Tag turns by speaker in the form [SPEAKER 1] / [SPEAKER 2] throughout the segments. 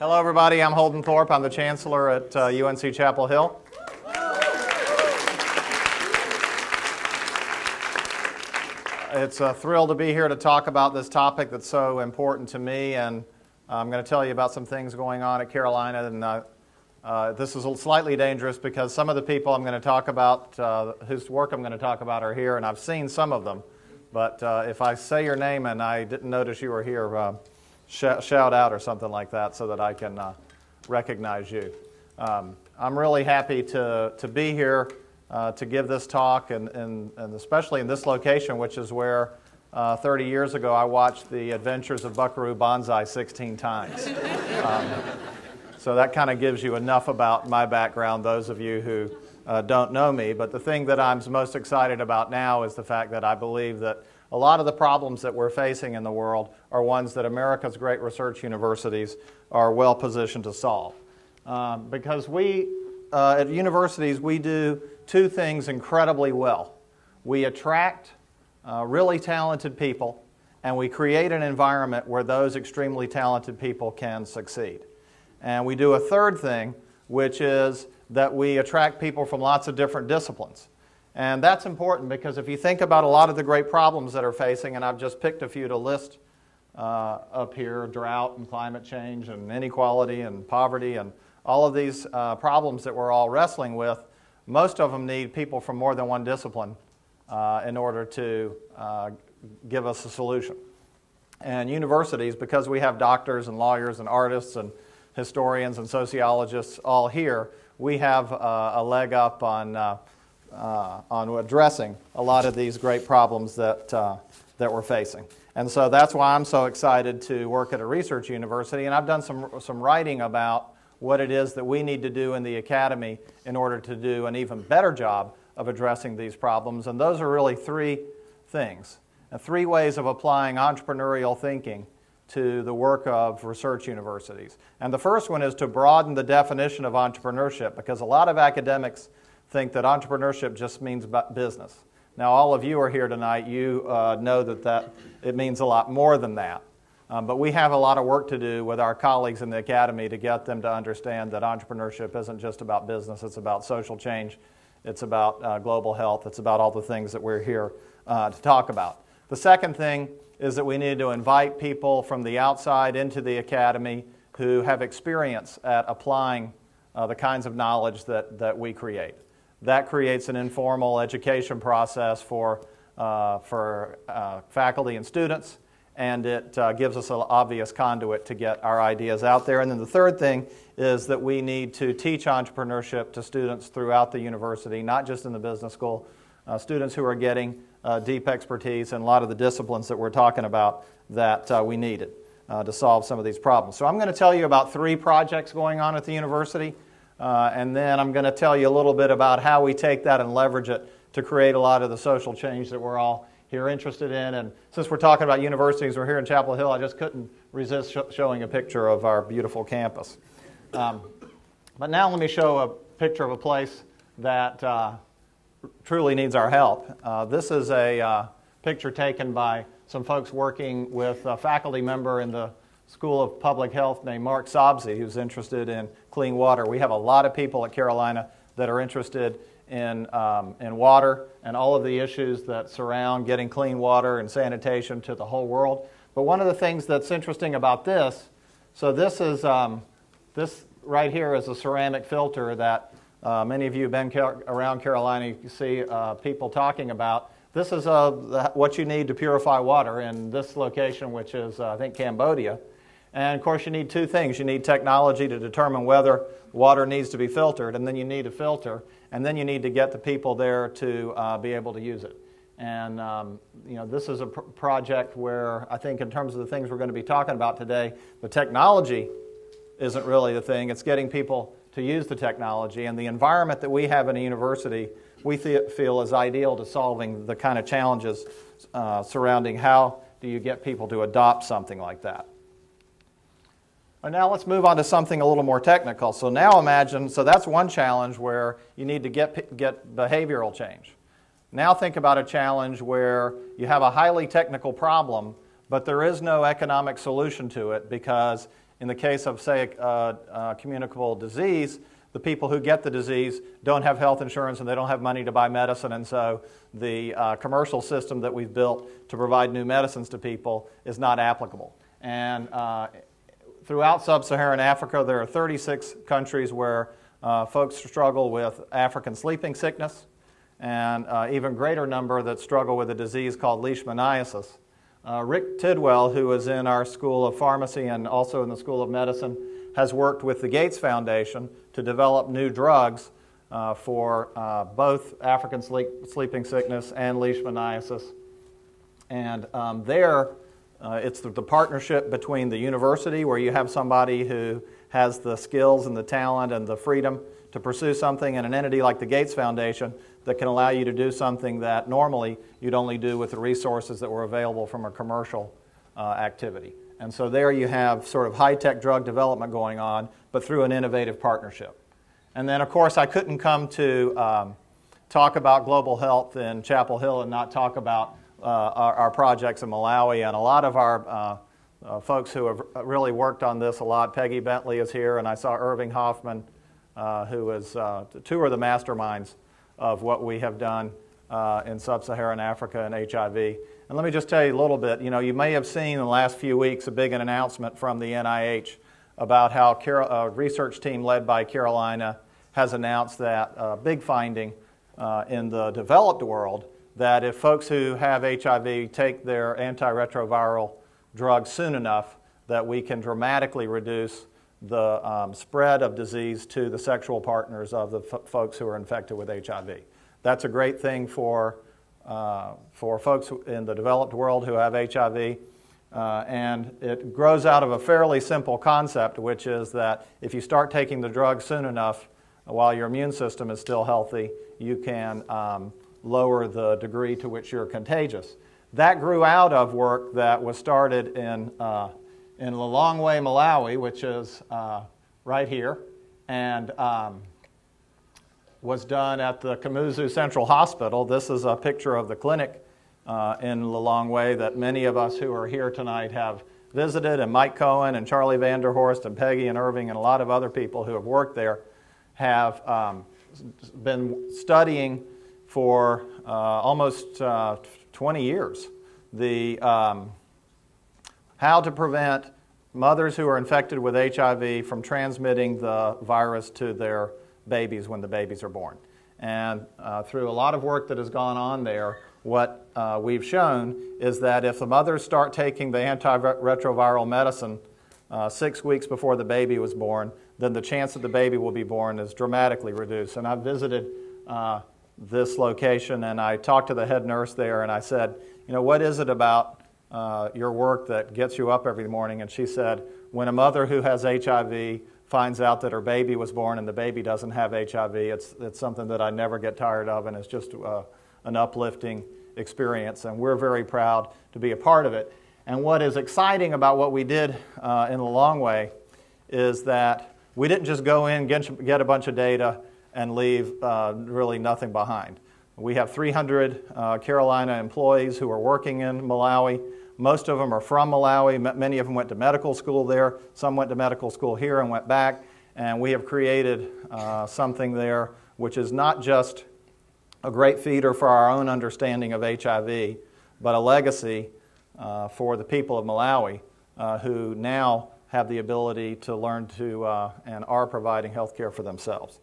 [SPEAKER 1] Hello everybody, I'm Holden Thorp. I'm the Chancellor at UNC Chapel Hill. It's a thrill to be here to talk about this topic that's so important to me, and I'm going to tell you about some things going on at Carolina. And this is slightly dangerous because some of the people I'm going to talk about, whose work I'm going to talk about, are here, and I've seen some of them. But if I say your name and I didn't notice you were here, shout out or something like that so that I can recognize you. I'm really happy to be here to give this talk, and especially in this location, which is where 30 years ago I watched the Adventures of Buckaroo Banzai 16 times. So that kind of gives you enough about my background, those of you who don't know me. But the thing that I'm most excited about now is the fact that I believe that a lot of the problems that we're facing in the world are ones that America's great research universities are well positioned to solve. Because at universities, we do two things incredibly well. We attract really talented people, and we create an environment where those extremely talented people can succeed. And we do a third thing, which is that we attract people from lots of different disciplines. And that's important because if you think about a lot of the great problems that are facing, and I've just picked a few to list up here, drought and climate change and inequality and poverty and all of these problems that we're all wrestling with, most of them need people from more than one discipline in order to give us a solution. And universities, because we have doctors and lawyers and artists and historians and sociologists all here, we have a leg up on addressing a lot of these great problems that we're facing. And so that's why I'm so excited to work at a research university, and I've done some writing about what it is that we need to do in the academy in order to do an even better job of addressing these problems. And those are really three things, and three ways of applying entrepreneurial thinking to the work of research universities. And the first one is to broaden the definition of entrepreneurship, because a lot of academics think that entrepreneurship just means business. Now, all of you are here tonight. You know that it means a lot more than that. But we have a lot of work to do with our colleagues in the academy to get them to understand that entrepreneurship isn't just about business. It's about social change. It's about global health. It's about all the things that we're here to talk about. The second thing is that we need to invite people from the outside into the academy who have experience at applying the kinds of knowledge that we create. That creates an informal education process for faculty and students, and it gives us an obvious conduit to get our ideas out there. And then the third thing is that we need to teach entrepreneurship to students throughout the university, not just in the business school, students who are getting deep expertise in a lot of the disciplines that we're talking about that we needed to solve some of these problems. So I'm going to tell you about three projects going on at the university. And then I'm going to tell you a little bit about how we take that and leverage it to create a lot of the social change that we're all here interested in. And since we're talking about universities, we're here in Chapel Hill, I just couldn't resist showing a picture of our beautiful campus. But now let me show a picture of a place that truly needs our help. This is a picture taken by some folks working with a faculty member in the School of Public Health named Mark Sobsey, who's interested in clean water. We have a lot of people at Carolina that are interested in water and all of the issues that surround getting clean water and sanitation to the whole world. But one of the things that's interesting about this, so this is this right here is a ceramic filter that many of you have been around Carolina. You see people talking about. This is what you need to purify water in this location, which is I think Cambodia. And of course you need two things. You need technology to determine whether water needs to be filtered, and then you need a filter, and then you need to get the people there to be able to use it. And this is a project where I think in terms of the things we're going to be talking about today, the technology isn't really the thing. It's getting people to use the technology, and the environment that we have in a university we feel is ideal to solving the kind of challenges surrounding how do you get people to adopt something like that. And now let's move on to something a little more technical. So now imagine, so that's one challenge where you need to get behavioral change. Now think about a challenge where you have a highly technical problem, but there is no economic solution to it because In the case of, say, communicable disease, the people who get the disease don't have health insurance and they don't have money to buy medicine, and so the commercial system that we've built to provide new medicines to people is not applicable. And throughout sub-Saharan Africa, there are 36 countries where folks struggle with African sleeping sickness, and even greater number that struggle with a disease called leishmaniasis. Rick Tidwell, who is in our School of Pharmacy and also in the School of Medicine, has worked with the Gates Foundation to develop new drugs for both African sleeping sickness and leishmaniasis. And it's the partnership between the university, where you have somebody who has the skills and the talent and the freedom to pursue something, and an entity like the Gates Foundation that can allow you to do something that normally you'd only do with the resources that were available from a commercial activity. And so there you have sort of high-tech drug development going on, but through an innovative partnership. And then, of course, I couldn't come to talk about global health in Chapel Hill and not talk about our projects in Malawi. And a lot of our folks who have really worked on this a lot, Peggy Bentley is here, and I saw Irving Hoffman, who is two of the masterminds of what we have done in sub-Saharan Africa and HIV. And let me just tell you a little bit. You know, you may have seen in the last few weeks a big announcement from the NIH about how a research team led by Carolina has announced that big finding in the developed world, that if folks who have HIV take their antiretroviral drugs soon enough, that we can dramatically reduce the spread of disease to the sexual partners of the folks who are infected with HIV. That's a great thing for folks in the developed world who have HIV, and it grows out of a fairly simple concept, which is that if you start taking the drug soon enough while your immune system is still healthy, you can lower the degree to which you're contagious. That grew out of work that was started in Lilongwe, Malawi, which is right here, and was done at the Kamuzu Central Hospital. This is a picture of the clinic in Lilongwe that many of us who are here tonight have visited, and Mike Cohen and Charlie Vanderhorst and Peggy and Irving and a lot of other people who have worked there have been studying for almost 20 years how to prevent mothers who are infected with HIV from transmitting the virus to their babies when the babies are born. And through a lot of work that has gone on there, what we've shown is that if the mothers start taking the antiretroviral medicine 6 weeks before the baby was born, then the chance that the baby will be born is dramatically reduced. And I've visited this location, and I talked to the head nurse there, and I said, you know, what is it about your work that gets you up every morning? And she said, when a mother who has HIV finds out that her baby was born and the baby doesn't have HIV, it's something that I never get tired of, and it's just an uplifting experience, and we're very proud to be a part of it. And what is exciting about what we did in Lilongwe is that we didn't just go in, get a bunch of data, and leave really nothing behind. We have 300 Carolina employees who are working in Malawi. Most of them are from Malawi. Many of them went to medical school there. Some went to medical school here and went back. And we have created something there which is not just a great feeder for our own understanding of HIV, but a legacy for the people of Malawi who now have the ability to learn to and are providing health care for themselves.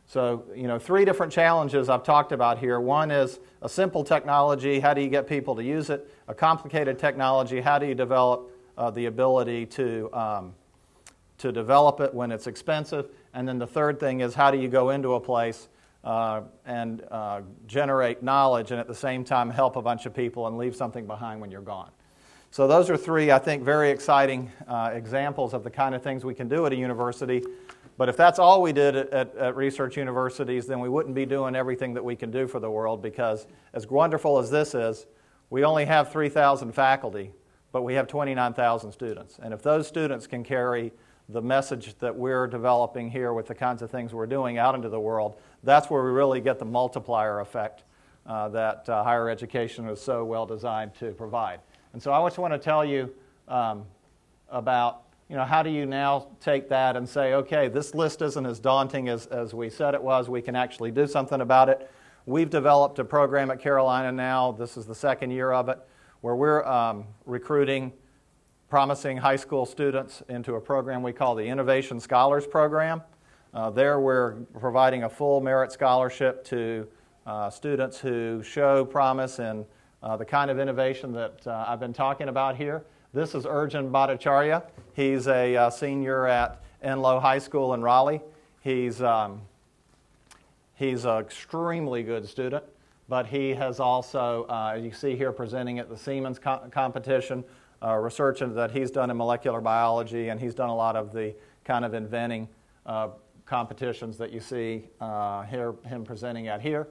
[SPEAKER 1] So, you know, 3 different challenges I've talked about here. One is a simple technology, how do you get people to use it? A complicated technology, how do you develop the ability to develop it when it's expensive? And then the third thing is, how do you go into a place and generate knowledge and at the same time help a bunch of people and leave something behind when you're gone? So those are 3, I think, very exciting examples of the kind of things we can do at a university. But if that's all we did at research universities, then we wouldn't be doing everything that we can do for the world, because as wonderful as this is, we only have 3,000 faculty, but we have 29,000 students. And if those students can carry the message that we're developing here with the kinds of things we're doing out into the world, that's where we really get the multiplier effect that higher education is so well designed to provide. And so I just want to tell you about how do you now take that and say, okay, this list isn't as daunting as we said it was. We can actually do something about it. We've developed a program at Carolina now, this is the second year of it, where we're recruiting promising high school students into a program we call the Innovation Scholars Program. There we're providing a full merit scholarship to students who show promise in the kind of innovation that I've been talking about here. This is Arjun Bhattacharya. He's a senior at Enloe High School in Raleigh. He's an extremely good student, but he has also, you see here presenting at the Siemens competition, research that he's done in molecular biology, and he's done a lot of the kind of inventing competitions that you see here, him presenting at here.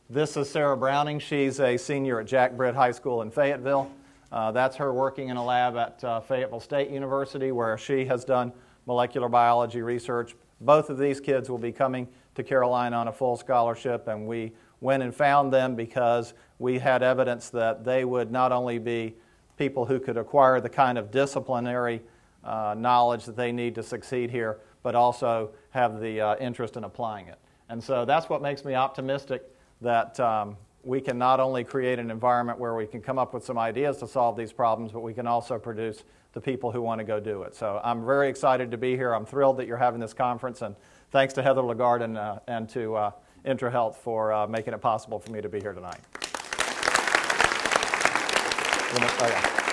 [SPEAKER 1] This is Sarah Browning. She's a senior at Jack Britt High School in Fayetteville. That's her working in a lab at Fayetteville State University, where she has done molecular biology research. Both of these kids will be coming to Carolina on a full scholarship, and we went and found them because we had evidence that they would not only be people who could acquire the kind of disciplinary knowledge that they need to succeed here, but also have the interest in applying it. And so that's what makes me optimistic that we can not only create an environment where we can come up with some ideas to solve these problems, but we can also produce the people who want to go do it. So I'm very excited to be here. I'm thrilled that you're having this conference, and thanks to Heather Lagarde and to IntraHealth for making it possible for me to be here tonight. Oh, yeah.